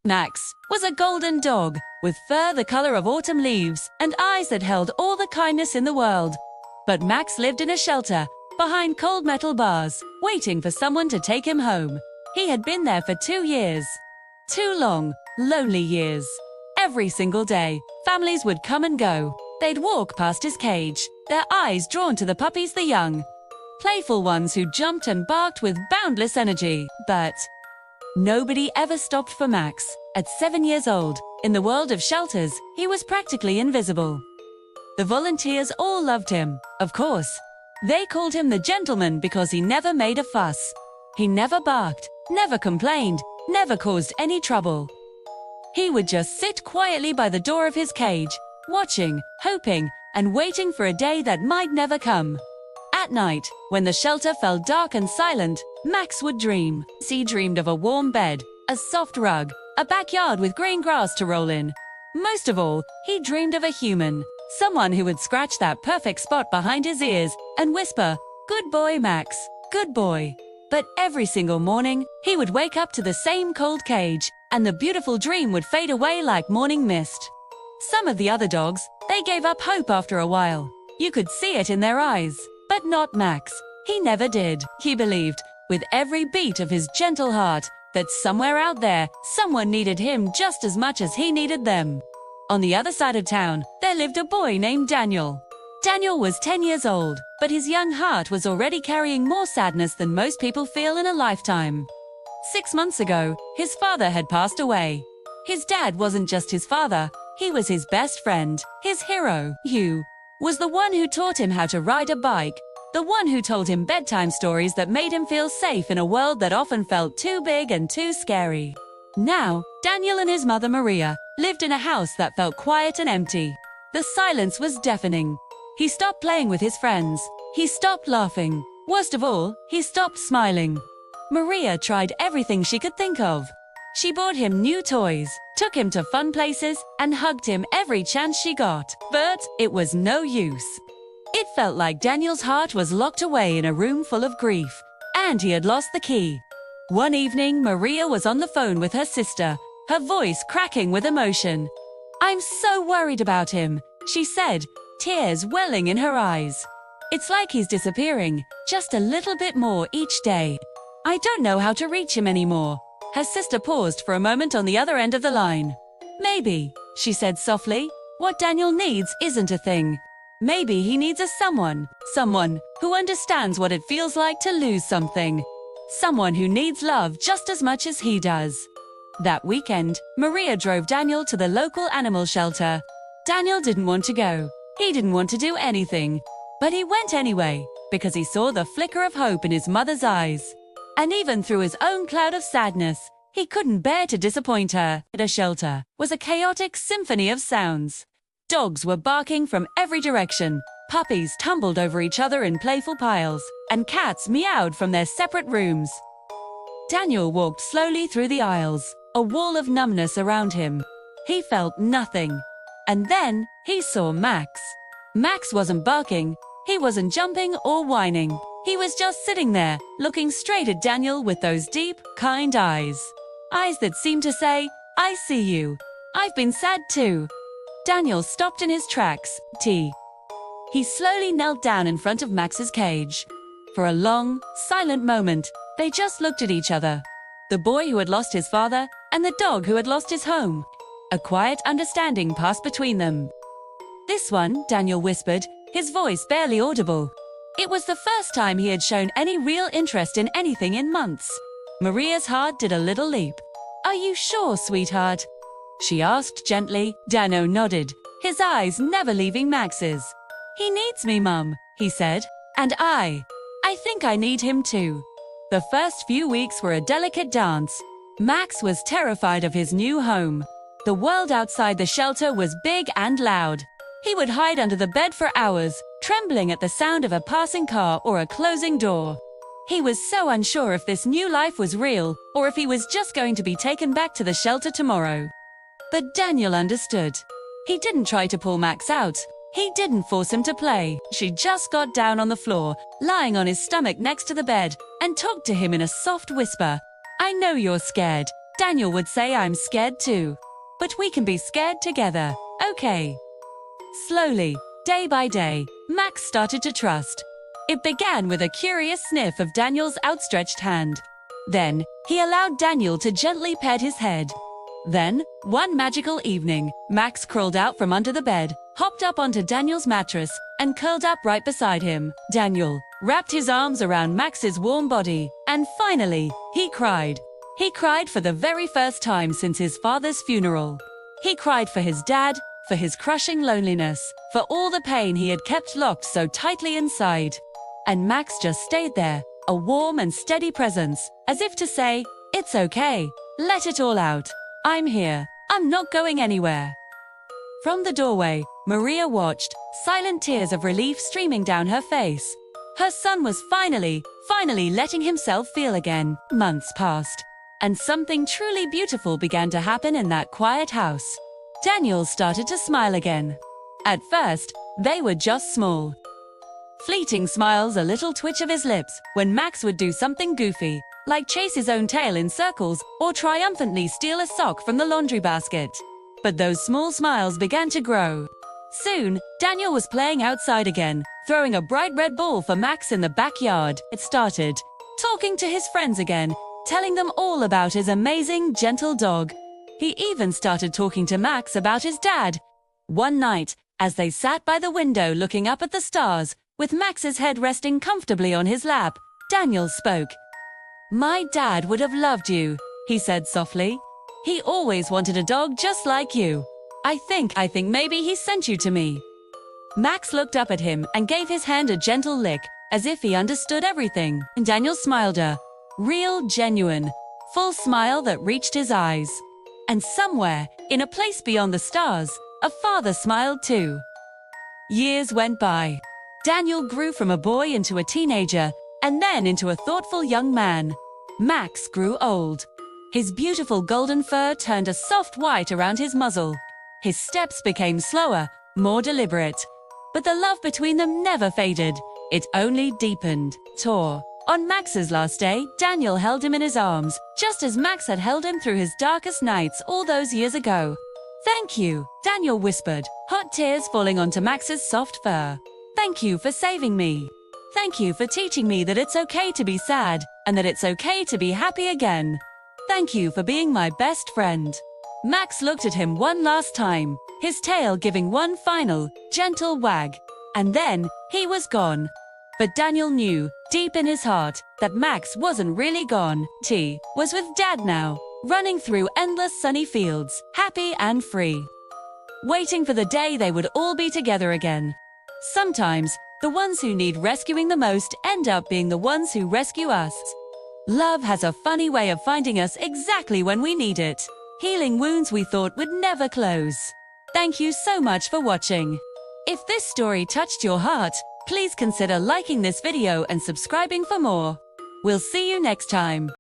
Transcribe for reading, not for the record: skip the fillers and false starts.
Max was a golden dog with fur the color of autumn leaves and eyes that held all the kindness in the world. But Max lived in a shelter behind cold metal bars, waiting for someone to take him home. He had been there for 2 years. 2 long, lonely years. Every single day, families would come and go. They'd walk past his cage, their eyes drawn to the puppies, the young, playful ones who jumped and barked with boundless energy. But nobody ever stopped for Max. At 7 years old, in the world of shelters, he was practically invisible. The volunteers all loved him, of course. They called him the gentleman because he never made a fuss. He never barked, never complained, never caused any trouble. He would just sit quietly by the door of his cage, watching, hoping, and waiting for a day that might never come. At night, when the shelter fell dark and silent, Max would dream. He dreamed of a warm bed, a soft rug, a backyard with green grass to roll in. Most of all, he dreamed of a human, someone who would scratch that perfect spot behind his ears and whisper, "Good boy, Max, good boy." But every single morning, he would wake up to the same cold cage, and the beautiful dream would fade away like morning mist. Some of the other dogs, they gave up hope after a while. You could see it in their eyes. But not Max. He never did. He believed, with every beat of his gentle heart, that somewhere out there, someone needed him just as much as he needed them. On the other side of town, there lived a boy named Daniel. Daniel was 10 years old, but his young heart was already carrying more sadness than most people feel in a lifetime. 6 months ago, his father had passed away. His dad wasn't just his father, he was his best friend, his hero. Hugh was the one who taught him how to ride a bike, the one who told him bedtime stories that made him feel safe in a world that often felt too big and too scary. Now, Daniel and his mother Maria lived in a house that felt quiet and empty. The silence was deafening. He stopped playing with his friends. He stopped laughing. Worst of all, he stopped smiling. Maria tried everything she could think of. She bought him new toys, took him to fun places, and hugged him every chance she got. But it was no use. It felt like Daniel's heart was locked away in a room full of grief, and he had lost the key. One evening, Maria was on the phone with her sister, her voice cracking with emotion. "I'm so worried about him," she said, tears welling in her eyes. "It's like he's disappearing, just a little bit more each day. I don't know how to reach him anymore." Her sister paused for a moment on the other end of the line. "Maybe," she said softly, "what Daniel needs isn't a thing. Maybe he needs a someone who understands what it feels like to lose something. Someone who needs love just as much as he does." That weekend, Maria drove Daniel to the local animal shelter. Daniel didn't want to go. He didn't want to do anything. But he went anyway, because he saw the flicker of hope in his mother's eyes. And even through his own cloud of sadness, he couldn't bear to disappoint her. The shelter was a chaotic symphony of sounds. Dogs were barking from every direction, puppies tumbled over each other in playful piles, and cats meowed from their separate rooms. Daniel walked slowly through the aisles, a wall of numbness around him. He felt nothing. And then he saw Max. Max wasn't barking, he wasn't jumping or whining. He was just sitting there, looking straight at Daniel with those deep, kind eyes. Eyes that seemed to say, "I see you. I've been sad too." Daniel stopped in his tracks. He slowly knelt down in front of Max's cage. For a long, silent moment, they just looked at each other. The boy who had lost his father and the dog who had lost his home. A quiet understanding passed between them. "This one," Daniel whispered, his voice barely audible. It was the first time he had shown any real interest in anything in months. Maria's heart did a little leap. "Are you sure, sweetheart?" she asked gently. Dano nodded, his eyes never leaving Max's. "He needs me, Mum," he said. "And I think I need him too." The first few weeks were a delicate dance. Max was terrified of his new home. The world outside the shelter was big and loud. He would hide under the bed for hours, trembling at the sound of a passing car or a closing door. He was so unsure if this new life was real, or if he was just going to be taken back to the shelter tomorrow. But Daniel understood. He didn't try to pull Max out. He didn't force him to play. She just got down on the floor, lying on his stomach next to the bed, and talked to him in a soft whisper. "I know you're scared. Daniel would say I'm scared too. But we can be scared together, okay? Slowly, day by day, Max started to trust. It began with a curious sniff of Daniel's outstretched hand. Then, he allowed Daniel to gently pet his head. Then, one magical evening, Max crawled out from under the bed, hopped up onto Daniel's mattress, and curled up right beside him. Daniel wrapped his arms around Max's warm body, and finally, he cried. He cried for the very first time since his father's funeral. He cried for his dad, for his crushing loneliness, for all the pain he had kept locked so tightly inside. And Max just stayed there, a warm and steady presence, as if to say, "It's okay, let it all out. I'm here, I'm not going anywhere." From the doorway, Maria watched, silent tears of relief streaming down her face. Her son was finally letting himself feel again. Months passed, and something truly beautiful began to happen in that quiet house. Daniel started to smile again. At first, they were just small, fleeting smiles, a little twitch of his lips when Max would do something goofy, like chase his own tail in circles or triumphantly steal a sock from the laundry basket. But those small smiles began to grow. Soon, Daniel was playing outside again, throwing a bright red ball for Max in the backyard. It started talking to his friends again, telling them all about his amazing, gentle dog. He even started talking to Max about his dad. One night, as they sat by the window looking up at the stars, with Max's head resting comfortably on his lap, Daniel spoke. "My dad would have loved you," he said softly. "He always wanted a dog just like you. I think maybe he sent you to me." Max looked up at him and gave his hand a gentle lick, as if he understood everything. And Daniel smiled, a real, genuine, full smile that reached his eyes. And somewhere, in a place beyond the stars, a father smiled too. Years went by. Daniel grew from a boy into a teenager, and then into a thoughtful young man. Max grew old. His beautiful golden fur turned a soft white around his muzzle. His steps became slower, more deliberate. But the love between them never faded. It only deepened. On Max's last day, Daniel held him in his arms, just as Max had held him through his darkest nights all those years ago. "Thank you," Daniel whispered, hot tears falling onto Max's soft fur. "Thank you for saving me. Thank you for teaching me that it's okay to be sad, and that it's okay to be happy again. Thank you for being my best friend." Max looked at him one last time, his tail giving one final, gentle wag. And then, he was gone. But Daniel knew, deep in his heart, that Max wasn't really gone. He was with Dad now, running through endless sunny fields, happy and free, waiting for the day they would all be together again. Sometimes, the ones who need rescuing the most end up being the ones who rescue us. Love has a funny way of finding us exactly when we need it, healing wounds we thought would never close. Thank you so much for watching. If this story touched your heart, please consider liking this video and subscribing for more. We'll see you next time.